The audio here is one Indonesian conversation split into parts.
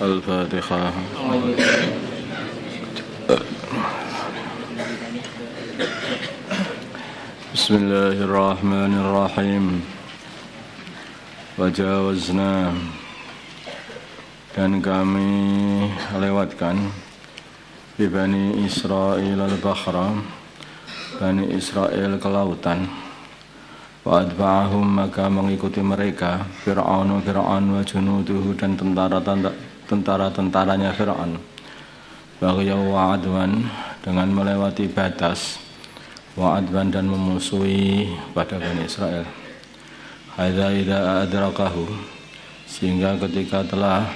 Al-Fatihah. Bismillahirrahmanirrahim. Wajawazna, dan kami lewatkan bi Bani Israil al-Bahra, Bani Israel ke lautan. Wa adba'ahum, maka mengikuti mereka Fir'aun wa junuduhu, dan tentara-tentaranya Fir'aun. Baghayaw wa adwan, dengan melewati batas, wa adwan, dan memusuhi pada Bani Israel. Hadza idza adrakahu, sehingga ketika telah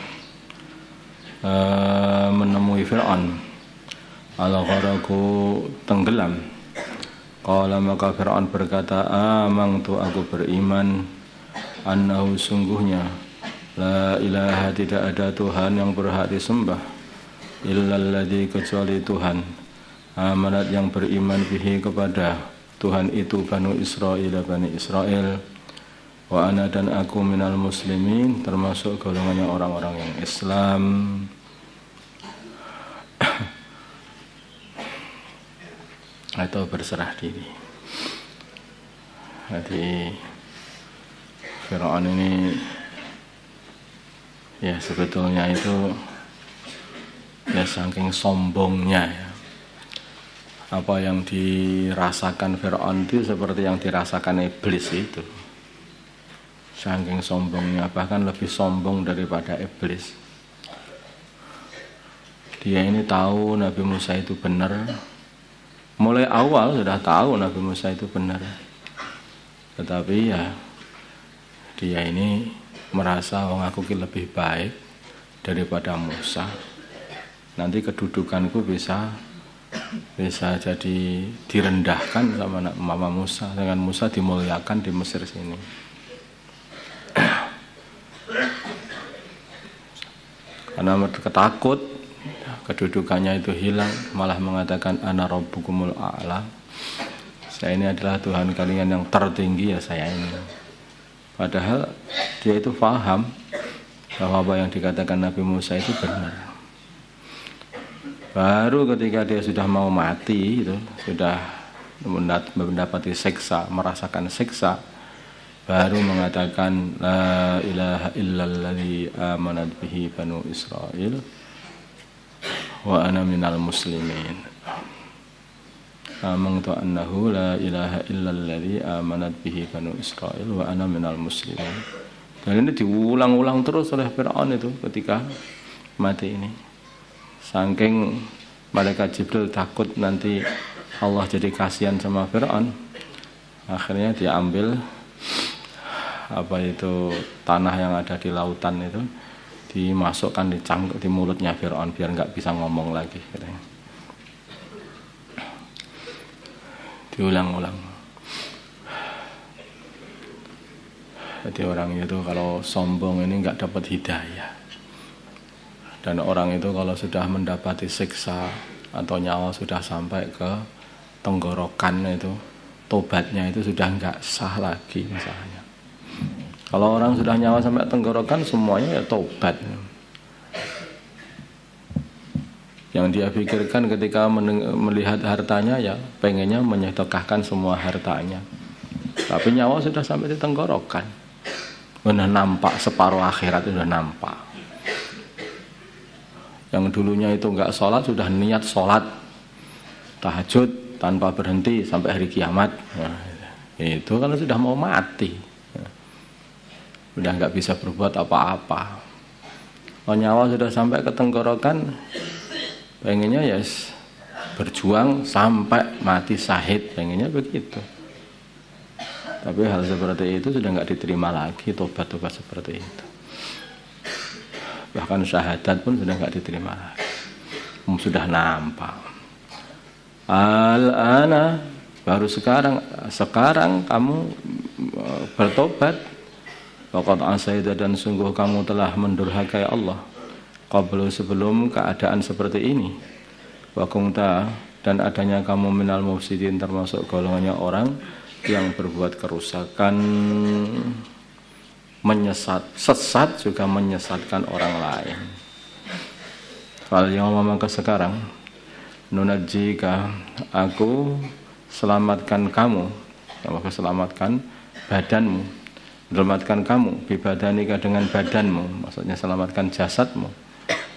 menemui Fir'aun, al-gharaku, tenggelam. Qala, maka Fir'aun berkata, amangtu, aku beriman, annahu, sungguhnya, la ilaha, tidak ada Tuhan yang berhak disembah, illalladzi, kecuali Tuhan, amanat, yang beriman, bihi, kepada Tuhan itu, Bani Israil, Bani Israel, wa ana, dan aku, minal muslimin, termasuk golongannya orang-orang yang Islam. Atau berserah diri. Jadi Fir'aun ini ya sebetulnya itu ya saking sombongnya ya. Apa yang dirasakan Fir'aun itu seperti yang dirasakan iblis itu. Saking sombongnya, bahkan lebih sombong daripada iblis. Dia ini tahu Nabi Musa itu benar. Mulai awal sudah tahu Nabi Musa itu benar. Tetapi ya dia ini merasa aku lebih baik daripada Musa. Nanti kedudukanku bisa jadi direndahkan sama Mama Musa. Dengan Musa dimuliakan di Mesir sini. Karena ketakut kedudukannya itu hilang, malah mengatakan ana rabbukumul a'la, saya ini adalah Tuhan kalian yang tertinggi, ya saya ini. Padahal dia itu paham bahwa apa yang dikatakan Nabi Musa itu benar. Baru ketika dia sudah mau mati, itu sudah mendapati siksa, merasakan siksa, baru mengatakan la ilaha illalladzi amanat bihi banu Israil wa ana minal muslimin. Amantu annahu la ilaha illalladzi amanat bihi banu Israil wa ana minal muslimin. Dan ini diulang-ulang terus oleh Fir'aun itu ketika mati ini. Saking malaikat Jibril takut nanti Allah jadi kasihan sama Fir'aun, akhirnya diambil tanah yang ada di lautan itu, dimasukkan di mulutnya Fir'aun biar nggak bisa ngomong lagi, katanya. Diulang-ulang. Jadi orang itu kalau sombong ini nggak dapat hidayah. Dan orang itu kalau sudah mendapati siksa atau nyawa sudah sampai ke tenggorokan itu, tobatnya itu sudah nggak sah lagi misalnya. Kalau orang sudah nyawa sampai tenggorokan, semuanya ya tobat. Yang dia pikirkan ketika melihat hartanya, ya pengennya menyedekahkan semua hartanya. Tapi nyawa sudah sampai di tenggorokan, udah nampak separuh akhirat, sudah nampak. Yang dulunya itu nggak sholat, sudah niat sholat tahajud tanpa berhenti sampai hari kiamat. Nah, itu kalau sudah mau mati, udah nggak bisa berbuat apa-apa. Kalau nyawa sudah sampai ke tenggorokan, pengennya ya berjuang sampai mati syahid, pengennya begitu. Tapi hal seperti itu sudah nggak diterima lagi, tobat-tobat seperti itu. Bahkan syahadat pun sudah nggak diterima lagi. Sudah nampak. Al-ana, baru sekarang kamu bertobat. Faqad asaita, dan sungguh kamu telah mendurhakai Allah. Qablu, sebelum keadaan seperti ini. Wa kunta, dan adanya kamu minal mufsidin, termasuk golongannya orang yang berbuat kerusakan, sesat juga menyesatkan orang lain. Fal yauma maka sekarang nunajjika aku selamatkan kamu, maka selamatkan badanmu, selamatkan kamu bibadanika dengan badanmu, maksudnya selamatkan jasadmu,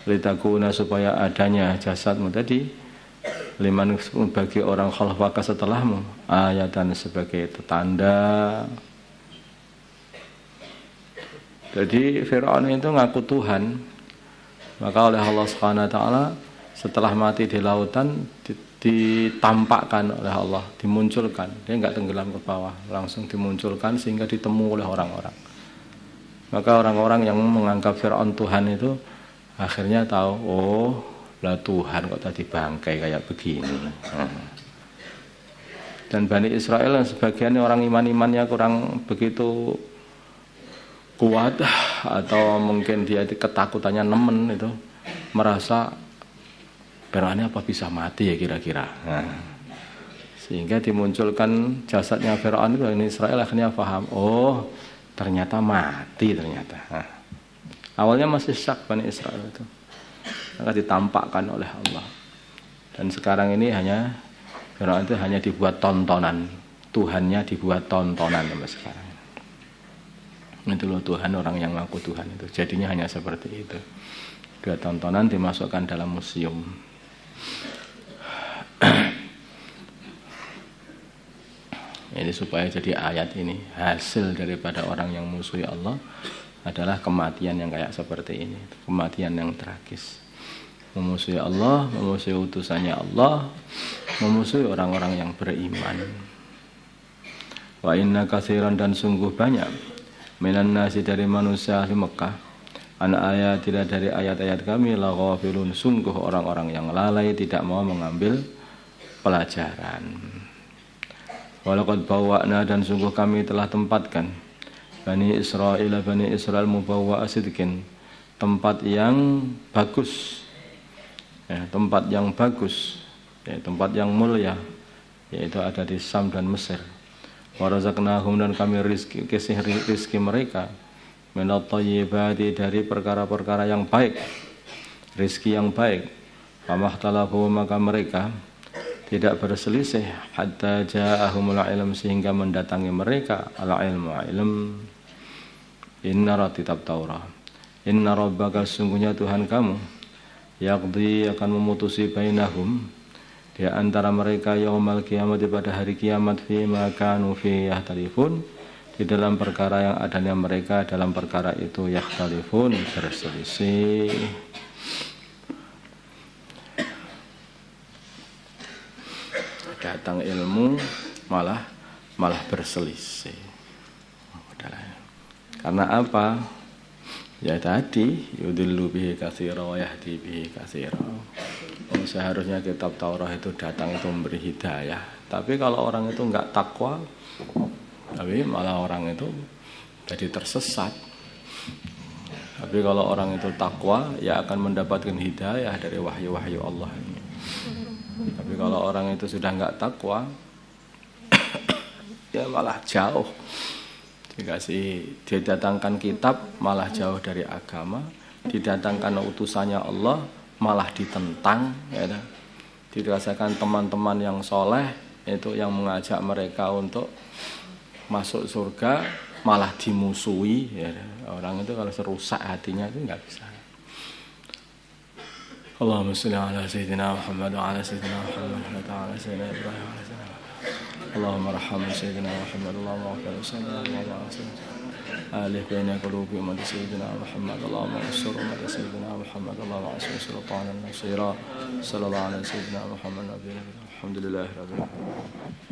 litakuna supaya adanya jasadmu tadi liman bagi orang khalfaka setelahmu ayatan sebagai tanda. Jadi Fir'aun itu ngaku Tuhan, maka oleh Allah Subhanahu wa taala setelah mati di lautan ditampakkan oleh Allah, dimunculkan. Dia enggak tenggelam ke bawah, langsung dimunculkan sehingga ditemu oleh orang-orang. Maka orang-orang yang menganggap Fir'aun Tuhan itu akhirnya tahu, oh, lah Tuhan kok tadi bangkai kayak begini. Dan Bani Israel sebagian orang iman-imannya kurang begitu kuat, atau mungkin dia ketakutannya nemen itu, merasa Fir'aun apa bisa mati ya kira-kira. Sehingga dimunculkan jasadnya Fir'aun itu, ini Israel akhirnya paham, oh ternyata mati ternyata. Awalnya masih syak Bani Israel itu, maka ditampakkan oleh Allah. Dan sekarang ini hanya Fir'aun itu hanya dibuat tontonan, Tuhannya dibuat tontonan sampai sekarang. Itu loh Tuhan, orang yang ngaku Tuhan itu jadinya hanya seperti itu. Dua tontonan dimasukkan dalam museum. Ini supaya jadi ayat ini, hasil daripada orang yang musuhi Allah adalah kematian yang kayak seperti ini, kematian yang tragis. Memusuhi Allah, memusuhi utusannya Allah, memusuhi orang-orang yang beriman. Wa inna katsiran dan sungguh banyak minan nasi dari manusia di Mekah an ayat tidak dari ayat-ayat kami la ghafilun, sungguh orang-orang yang lalai tidak mau mengambil pelajaran. Walaqad bawwa'na dan sungguh kami telah tempatkan Bani Israel mubawwa'a sidqin, tempat yang bagus, ya, tempat yang bagus, ya, tempat yang mulia, yaitu ada di Sam dan Mesir. Warazaqnahum dan kami kasih rizki mereka minat thayyibati dari perkara-perkara yang baik, rizki yang baik. Famahtalahu maka mereka tidak berselisih hatta ja'ahumul ilm sehingga mendatangi mereka al-ilmu ilm. Inna kitab Taurat, inna rabbaka sungguhnya Tuhan kamu yaqdi akan memutusi bainahum di antara mereka yaumal kiamat pada hari kiamat fima kanu fi yahtalifun di dalam perkara yang adanya mereka dalam perkara itu yahtalifun berselisih. Datang ilmu malah berselisih. Karena apa? Ya tadi yudillu bihi katsira wa yahdi bihi katsira. Seharusnya kitab Taurat itu datang itu memberi hidayah. Tapi kalau orang itu enggak takwa, tapi malah orang itu jadi tersesat. Tapi kalau orang itu takwa, ya akan mendapatkan hidayah dari wahyu-wahyu Allah ini. Tapi kalau orang itu sudah enggak takwa, ya malah jauh. Dikasih didatangkan kitab malah jauh dari agama, didatangkan utusannya Allah malah ditentang, ya. Dirasakan teman-teman yang soleh itu yang mengajak mereka untuk masuk surga malah dimusuhi, ya. Orang itu kalau serusak hatinya itu enggak bisa. Allahumma shalli ala sayyidina Muhammad wa ala sayyidina Muhammad wa ala sayyidina Ibrahim wa ala sayyidina Allahumma rahmah sayyidina Muhammad Allahumma aghfir sayyidina Muhammad alih baina qulubi umat sayyidina Muhammad Allahumma ansur umat sayyidina Muhammad Allahumma ansur sultanan nasira sallallahu alaihi sayyidina Muhammad nabiyina alhamdulillahi rabbil alamin.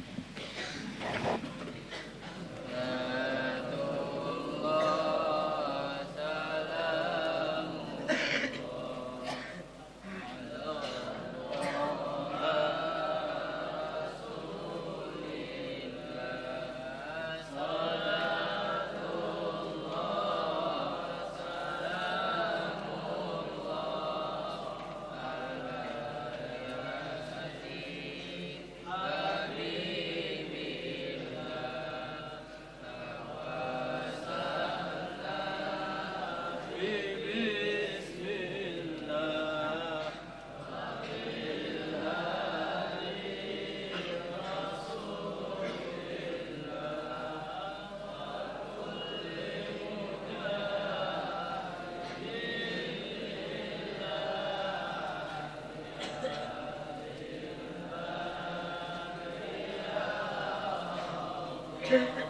Thank you.